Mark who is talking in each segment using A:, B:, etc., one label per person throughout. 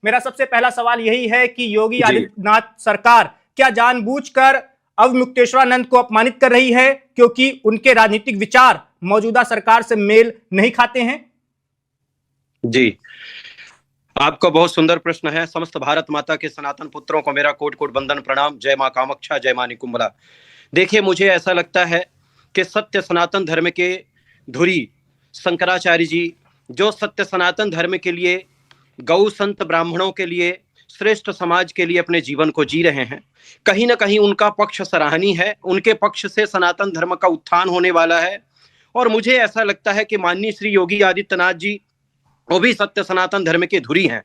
A: मेरा सबसे पहला सवाल यही है कि योगी आदित्यनाथ सरकार क्या जानबूझकर अवमुक्तेश्वरानंद को अपमानित कर रही है क्योंकि उनके राजनीतिक विचार मौजूदा सरकार से मेल नहीं खाते हैं?
B: जी, आपका बहुत सुंदर प्रश्न है। समस्त भारत माता के सनातन पुत्रों को मेरा कोटि कोटि वंदन प्रणाम। जय मां कामाक्षा, जय मां निकुंभला। देखिए, मुझे ऐसा लगता है कि सत्य सनातन धर्म के धुरी शंकराचार्य जी, जो सत्य सनातन धर्म के लिए, गौ संत ब्राह्मणों के लिए, श्रेष्ठ समाज के लिए अपने जीवन को जी रहे हैं, कहीं ना कहीं उनका पक्ष सराहनीय है। उनके पक्ष से सनातन धर्म का उत्थान होने वाला है। और मुझे ऐसा लगता है कि माननीय श्री योगी आदित्यनाथ जी वो भी सत्य सनातन धर्म के धुरी हैं।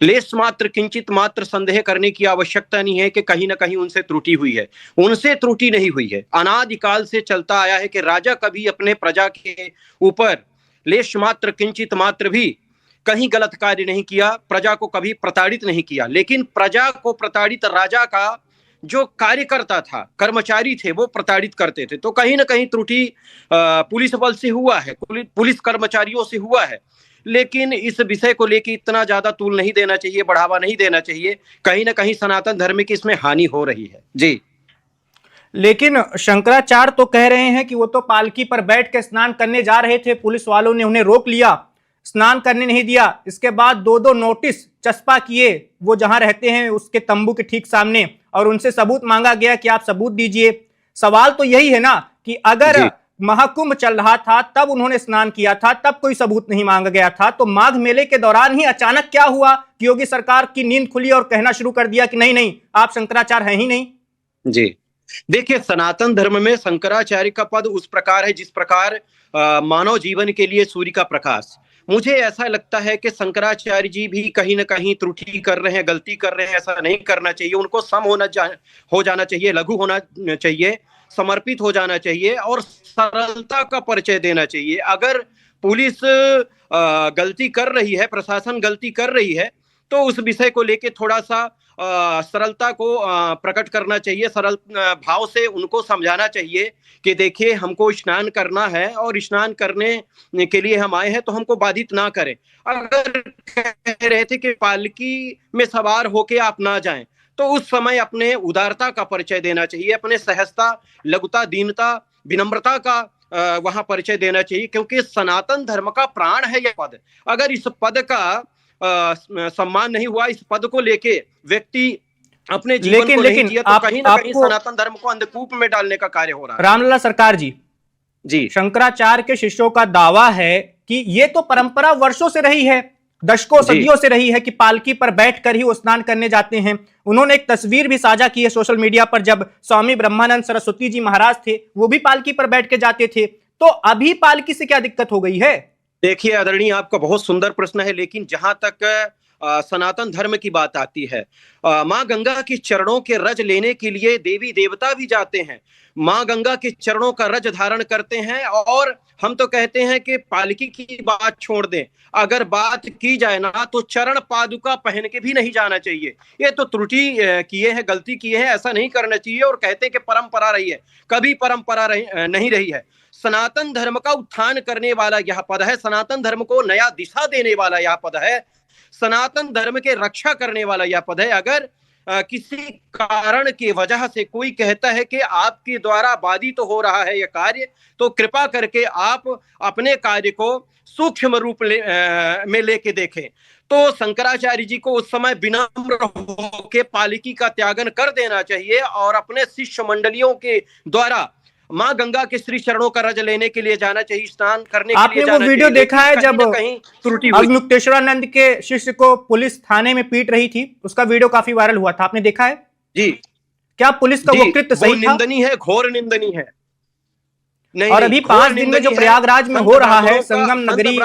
B: लेश मात्र किंचित मात्र संदेह करने की आवश्यकता नहीं है कि कहीं ना कहीं उनसे त्रुटि हुई है। उनसे त्रुटि नहीं हुई है। अनादिकाल से चलता आया है कि राजा कभी अपने प्रजा के ऊपर लेश मात्र किंचित मात्र भी कहीं गलत कार्य नहीं किया, प्रजा को कभी प्रताड़ित नहीं किया। लेकिन प्रजा को प्रताड़ित राजा का जो कार्यकर्ता था, कर्मचारी थे, वो प्रताड़ित करते थे। तो कहीं ना कहीं त्रुटि पुलिस बल से हुआ है, पुलिस कर्मचारियों से हुआ है। लेकिन इस विषय को लेकर इतना ज्यादा तूल नहीं देना चाहिए, बढ़ावा नहीं देना चाहिए। कहीं ना कहीं सनातन धर्म की इसमें हानि हो रही है। जी,
A: लेकिन शंकराचार्य तो कह रहे हैं कि वो तो पालकी पर बैठ के स्नान करने जा रहे थे, पुलिस वालों ने उन्हें रोक लिया, स्नान करने नहीं दिया। इसके बाद दो दो नोटिस चस्पा किए वो जहां रहते हैं उसके तंबू के ठीक सामने, और उनसे सबूत मांगा गया कि आप सबूत दीजिए। सवाल तो यही है ना कि अगर महाकुंभ चल रहा था तब उन्होंने स्नान किया था, तब कोई सबूत नहीं मांगा गया था, तो माघ मेले के दौरान ही अचानक क्या हुआ कि योगी सरकार की नींद खुली और कहना शुरू कर दिया कि नहीं नहीं, आप शंकराचार्य हैं ही नहीं?
B: जी, देखिए, सनातन धर्म में शंकराचार्य का पद उस प्रकार है जिस प्रकार मानव जीवन के लिए सूर्य का प्रकाश। मुझे ऐसा लगता है कि शंकराचार्य जी भी कहीं ना कहीं त्रुटि कर रहे हैं, गलती कर रहे हैं। ऐसा नहीं करना चाहिए। उनको सम हो जाना चाहिए, लघु होना चाहिए, समर्पित हो जाना चाहिए और सरलता का परिचय देना चाहिए। अगर पुलिस गलती कर रही है, प्रशासन गलती कर रही है, तो उस विषय को लेके थोड़ा सा सरलता को प्रकट करना चाहिए। सरल भाव से उनको समझाना चाहिए कि देखिए, हमको स्नान करना है और स्नान करने के लिए हम आए हैं, तो हमको बाधित ना करें। अगर कह रहे थे कि पालकी में सवार होके आप ना जाएं, तो उस समय अपने उदारता का परिचय देना चाहिए, अपने सहजता, लघुता, दीनता, विनम्रता का वहां परिचय देना चाहिए। क्योंकि सनातन धर्म का प्राण है यह पद। अगर इस पद का सम्मान नहीं हुआ, इस पद को लेके व्यक्ति अपने जीवन को नहीं जिया, तो कहीं ना कहीं सनातन धर्म को अंधकूप में डालने का कार्य हो रहा है।
A: रामलला सरकार जी, शंकराचार्य के शिष्यों का दावा है कि ये तो परंपरा वर्षों से रही है, दशकों सदियों से रही है कि पालकी पर बैठकर ही वो स्नान करने जाते हैं। उन्होंने एक तस्वीर भी साझा की है सोशल मीडिया पर, जब स्वामी ब्रह्मानंद सरस्वती जी महाराज थे, वो भी पालकी पर बैठ के जाते थे। तो अभी पालकी से क्या दिक्कत हो गई है?
B: देखिए आदरणीय, आपका बहुत सुंदर प्रश्न है। लेकिन जहां तक सनातन धर्म की बात आती है, मां गंगा के चरणों के रज लेने के लिए देवी देवता भी जाते हैं, मां गंगा के चरणों का रज धारण करते हैं। और हम तो कहते हैं कि पालकी की बात छोड़ दें, अगर बात की जाए ना, तो चरण पादुका पहन के भी नहीं जाना चाहिए। ये तो त्रुटि किए हैं, गलती किए हैं, ऐसा नहीं करना चाहिए। और कहते हैं कि परंपरा रही है, कभी परंपरा नहीं रही है। सनातन धर्म का उत्थान करने वाला यह पद है, सनातन धर्म को नया दिशा देने वाला यह पद है, सनातन धर्म के रक्षा करने वाला यह पद है। अगर किसी कारण की वजह से कोई कहता है कि आपके द्वारा बाधित तो हो रहा है यह कार्य, तो कृपा करके आप अपने कार्य को सूक्ष्म रूप में लेके देखें। तो शंकराचार्य जी को उस समय विनम्र होकर पालकी का त्यागन कर देना चाहिए और अपने शिष्य मंडलियों के द्वारा मां गंगा के श्री चरणों का रज लेने के लिए जाना चाहिए, स्नान करने के लिए जाना चाहिए।
A: आपने वो वीडियो देखा है जब
B: त्रुटि हुई,
A: अवमुक्तेश्वरानंद के शिष्य को पुलिस थाने में पीट रही थी? उसका वीडियो काफी वायरल हुआ था, आपने देखा है?
B: जी।
A: क्या पुलिस का वो कृत्य सही था?
B: निंदनीय है, घोर निंदनीय है।
A: नहीं, और अभी 5 दिन में जो प्रयागराज में हो रहा है, संगम नगरी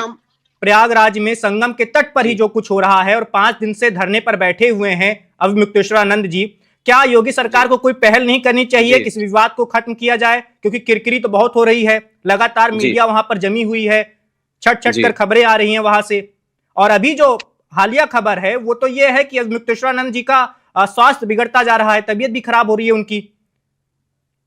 A: प्रयागराज में संगम के तट पर ही जो कुछ हो रहा है, और 5 दिन से धरने पर बैठे हुए हैं अवमुक्तेश्वरानंद जी, क्या योगी सरकार को कोई पहल नहीं करनी चाहिए कि इस विवाद को खत्म किया जाए? क्योंकि किरकिरी तो बहुत हो रही है, लगातार मीडिया वहां पर जमी हुई है, छट कर खबरें आ रही हैं वहां से। और अभी जो हालिया खबर है वो तो ये है कि अवमुक्तेश्वरानंद जी का स्वास्थ्य बिगड़ता जा रहा है, तबीयत भी खराब हो रही है उनकी।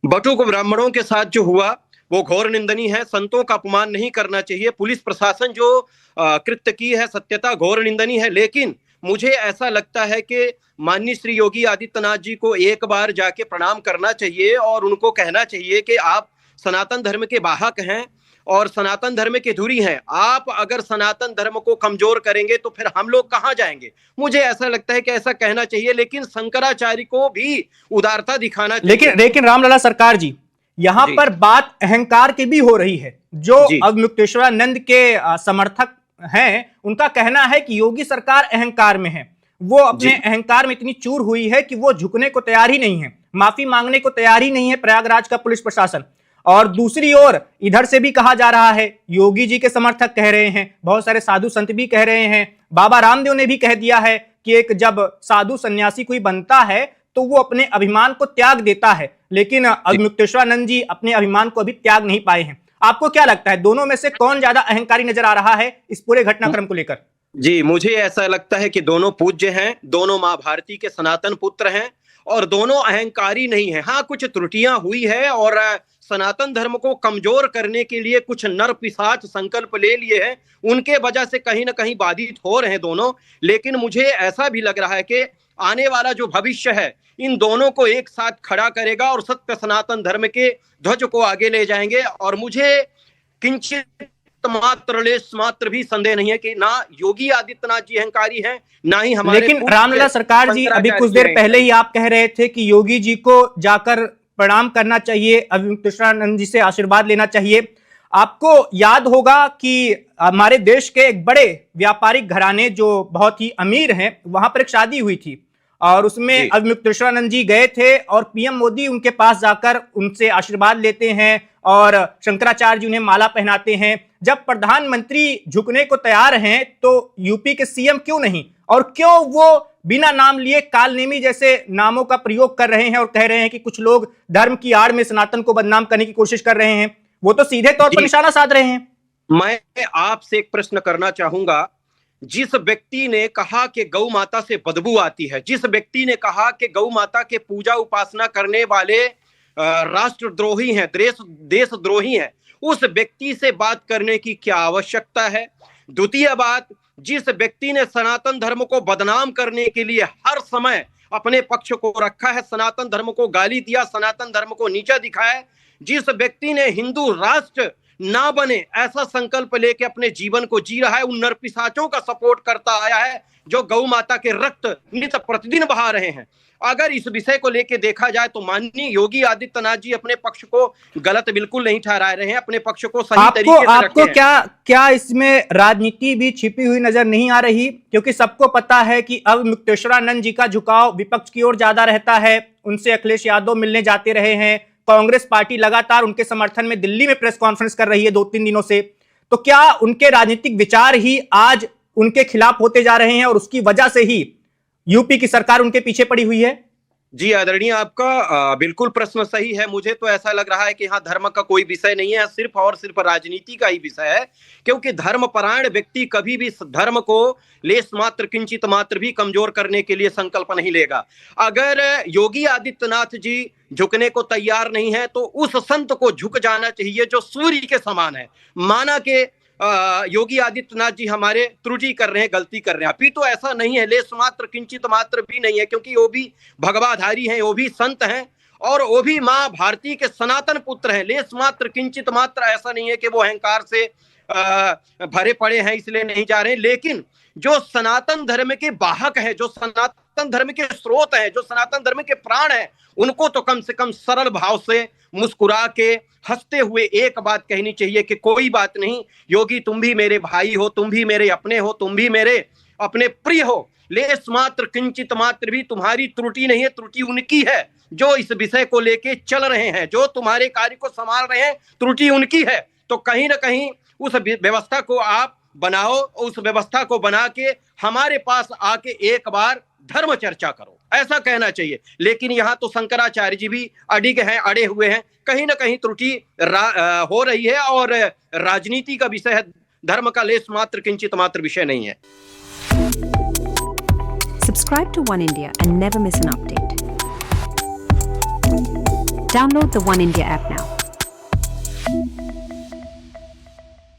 B: बटुक ब्राह्मणों के साथ जो हुआ वो घोर निंदनीय है। संतों का अपमान नहीं करना चाहिए। पुलिस प्रशासन जो कृत्य की है, सत्यता घोर निंदनीय है। लेकिन मुझे ऐसा लगता है कि माननीय श्री योगी आदित्यनाथ जी को एक बार जाके प्रणाम करना चाहिए और उनको कहना चाहिए कि आप सनातन धर्म के वाहक हैं और सनातन धर्म के धुरी हैं। आप अगर सनातन धर्म को कमजोर करेंगे तो फिर हम लोग कहां जाएंगे। मुझे ऐसा लगता है कि ऐसा कहना चाहिए, लेकिन शंकराचार्य को भी उदारता दिखाना चाहिए।
A: लेकिन रामलला सरकार जी, यहाँ पर बात अहंकार की भी हो रही है। जो अवमुक्तेश्वरानंद के समर्थक हैं, उनका कहना है कि योगी सरकार अहंकार में है। वो अपने अहंकार में इतनी चूर हुई है कि वो झुकने को तैयार ही नहीं है, माफी मांगने को तैयार ही नहीं है प्रयागराज का पुलिस प्रशासन। और दूसरी ओर इधर से भी कहा जा रहा है, योगी जी के समर्थक कह रहे हैं, बहुत सारे साधु संत भी कह रहे हैं, बाबा रामदेव ने भी कह दिया है कि एक जब साधु सन्यासी कोई बनता है तो वो अपने अभिमान को त्याग देता है, लेकिन अवमुक्तेश्वरानंद जी अपने अभिमान को अभी त्याग नहीं पाए हैं। आपको क्या लगता है, दोनों में से कौन ज्यादा अहंकारी नजर आ रहा है इस पूरे घटनाक्रम को लेकर?
B: जी, मुझे ऐसा लगता है कि दोनों पूज्य हैं, दोनों मां भारती के सनातन पुत्र हैं और दोनों अहंकारी नहीं है। हाँ, कुछ त्रुटियां हुई है और सनातन धर्म को कमजोर करने के लिए कुछ नर पिशाच संकल्प ले लिए हैं, उनके वजह से कहीं ना कहीं बाधित हो रहे हैं दोनों। लेकिन मुझे ऐसा भी लग रहा है कि आने वाला जो भविष्य है इन दोनों को एक साथ खड़ा करेगा और सत्य सनातन धर्म के ध्वज को आगे ले जाएंगे। और मुझे किंचित मात्र लेस मात्र भी संदेह नहीं है कि ना योगी आदित्यनाथ जी अहंकारी हैं, ना ही हमारे।
A: लेकिन रामलला सरकार जी, अभी कुछ देर पहले ही आप कह रहे थे कि योगी जी को जाकर प्रणाम करना चाहिए, अवमुक्तेश्वरानंद जी से आशीर्वाद लेना चाहिए। आपको याद होगा कि हमारे देश के एक बड़े व्यापारिक घराने जो बहुत ही अमीर हैं, वहां पर एक शादी हुई थी और उसमें अवमुक्तेश्वरानंद जी गए थे और पीएम मोदी उनके पास जाकर उनसे आशीर्वाद लेते हैं और शंकराचार्य जी उन्हें माला पहनाते हैं। जब प्रधानमंत्री झुकने को तैयार हैं तो यूपी के सीएम क्यों नहीं, और क्यों वो बिना नाम लिए कालनेमी जैसे नामों का प्रयोग कर रहे हैं और कह रहे हैं कि कुछ लोग धर्म की आड़ में सनातन को बदनाम करने की कोशिश कर रहे हैं? वो तो सीधे तौर पर निशाना साध रहे हैं।
B: मैं आपसे एक प्रश्न करना चाहूंगा। जिस व्यक्ति ने कहा कि गौ माता से बदबू आती है, जिस व्यक्ति ने कहा कि गौ माता के पूजा उपासना करने वाले राष्ट्रद्रोही हैं, देशद्रोही हैं, उस व्यक्ति से बात करने की क्या आवश्यकता है? द्वितीय बात, जिस व्यक्ति ने सनातन धर्म को बदनाम करने के लिए हर समय अपने पक्ष को रखा है, सनातन धर्म को गाली दिया, सनातन धर्म को नीचा दिखाया, जिस व्यक्ति ने हिंदू राष्ट्र ना बने ऐसा संकल्प लेके अपने जीवन को जी रहा है, उन नरपिशाचों का सपोर्ट करता आया है जो गौ माता के रक्त नित प्रतिदिन बहा रहे हैं। अगर इस विषय को लेके देखा जाए तो माननीय योगी आदित्यनाथ जी अपने पक्ष को गलत बिल्कुल नहीं ठहरा रहे हैं, अपने पक्ष को सही तरीके से
A: आपको क्या इसमें राजनीति भी छिपी हुई नजर नहीं आ रही? क्योंकि सबको पता है कि अवमुक्तेश्वरानंद जी का झुकाव विपक्ष की ओर ज्यादा रहता है, उनसे अखिलेश यादव मिलने जाते रहे हैं, कांग्रेस पार्टी लगातार उनके समर्थन में दिल्ली में प्रेस कॉन्फ्रेंस कर रही है 2-3 दिनों से। तो क्या उनके राजनीतिक विचार ही आज उनके खिलाफ होते जा रहे हैं और उसकी वजह से ही यूपी की सरकार उनके पीछे पड़ी हुई है?
B: जी आदरणीय, आपका बिल्कुल प्रश्न सही है। मुझे तो ऐसा लग रहा है कि यहाँ धर्म का कोई विषय नहीं है, सिर्फ और सिर्फ राजनीति का ही विषय है। क्योंकि धर्मपरायण व्यक्ति कभी भी धर्म को लेस मात्र किंचित मात्र भी कमजोर करने के लिए संकल्प नहीं लेगा। अगर योगी आदित्यनाथ जी झुकने को तैयार नहीं है तो उस संत को झुक जाना चाहिए जो सूर्य के समान है। माना कि योगी आदित्यनाथ जी हमारे त्रुटि कर रहे हैं, गलती कर रहे हैं, अभी तो ऐसा नहीं है, लेस मात्र किंचित मात्र भी नहीं है, क्योंकि वो भी भगवाधारी हैं, वो भी संत हैं और वो भी मां भारती के सनातन पुत्र हैं। लेस मात्र किंचित मात्र ऐसा नहीं है कि वो अहंकार से भरे पड़े हैं इसलिए नहीं जा रहे। लेकिन जो सनातन धर्म के वाहक है, जो सनातन धर्म के स्रोत हैं, जो सनातन धर्म के प्राण हैं, उनको तो कम से कम सरल भाव से मुस्कुरा के हंसते हुए एक बात कहनी चाहिए कि कोई बात नहीं योगी, तुम भी मेरे भाई हो, तुम भी मेरे अपने हो, तुम भी मेरे अपने प्रिय हो। लेस मात्र किंचित मात्र भी तुम्हारी त्रुटि नहीं है, त्रुटि उनकी है जो इस विषय को लेके चल रहे हैं, जो तुम्हारे कार्य को संभाल रहे हैं, त्रुटि उनकी है। तो कहीं ना कहीं उस व्यवस्था को आप बनाओ, उस व्यवस्था को बना के हमारे पास आके एक बार धर्म चर्चा करो, ऐसा कहना चाहिए। लेकिन यहाँ तो शंकराचार्य जी भी अडिग हैं, अड़े हुए हैं, कहीं ना कहीं त्रुटि हो रही है और राजनीति का विषय है, धर्म का लेस मात्र किंचित मात्र विषय नहीं है।
C: Subscribe to One India and never miss an update. Download the One India app now.